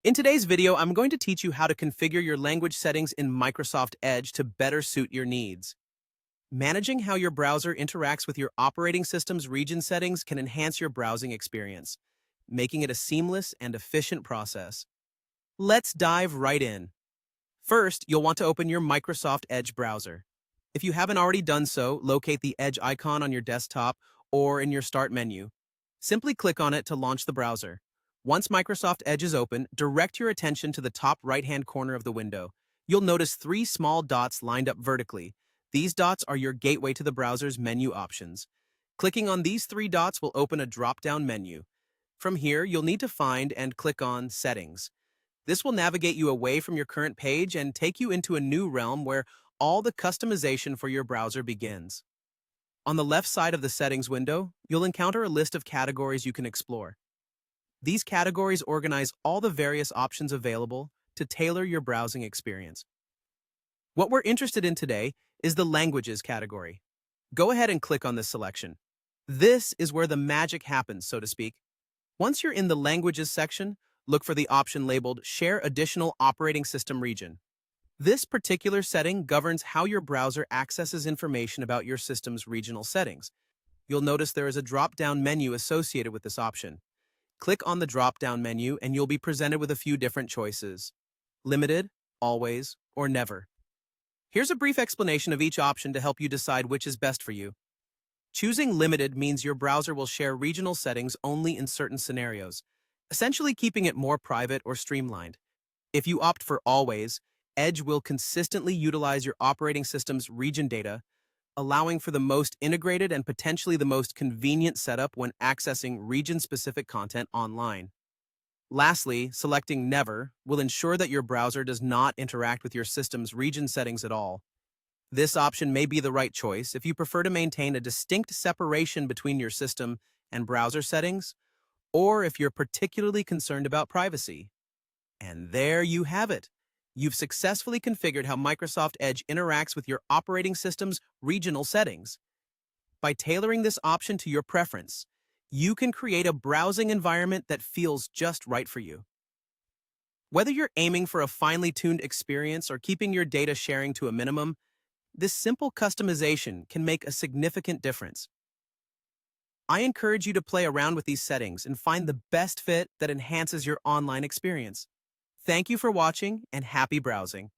In today's video, I'm going to teach you how to configure your language settings in Microsoft Edge to better suit your needs. Managing how your browser interacts with your operating system's region settings can enhance your browsing experience, making it a seamless and efficient process. Let's dive right in. First, you'll want to open your Microsoft Edge browser. If you haven't already done so, locate the Edge icon on your desktop or in your Start menu. Simply click on it to launch the browser. Once Microsoft Edge is open, direct your attention to the top right-hand corner of the window. You'll notice three small dots lined up vertically. These dots are your gateway to the browser's menu options. Clicking on these three dots will open a drop-down menu. From here, you'll need to find and click on Settings. This will navigate you away from your current page and take you into a new realm where all the customization for your browser begins. On the left side of the Settings window, you'll encounter a list of categories you can explore. These categories organize all the various options available to tailor your browsing experience. What we're interested in today is the Languages category. Go ahead and click on this selection. This is where the magic happens, so to speak. Once you're in the Languages section, look for the option labeled Share Additional Operating System Region. This particular setting governs how your browser accesses information about your system's regional settings. You'll notice there is a drop-down menu associated with this option. Click on the drop-down menu and you'll be presented with a few different choices: Limited, Always, or Never. Here's a brief explanation of each option to help you decide which is best for you. Choosing Limited means your browser will share regional settings only in certain scenarios, essentially keeping it more private or streamlined. If you opt for Always, Edge will consistently utilize your operating system's region data, allowing for the most integrated and potentially the most convenient setup when accessing region-specific content online. Lastly, selecting Never will ensure that your browser does not interact with your system's region settings at all. This option may be the right choice if you prefer to maintain a distinct separation between your system and browser settings, or if you're particularly concerned about privacy. And there you have it. You've successfully configured how Microsoft Edge interacts with your operating system's regional settings. By tailoring this option to your preference, you can create a browsing environment that feels just right for you. Whether you're aiming for a finely tuned experience or keeping your data sharing to a minimum, this simple customization can make a significant difference. I encourage you to play around with these settings and find the best fit that enhances your online experience. Thank you for watching and happy browsing.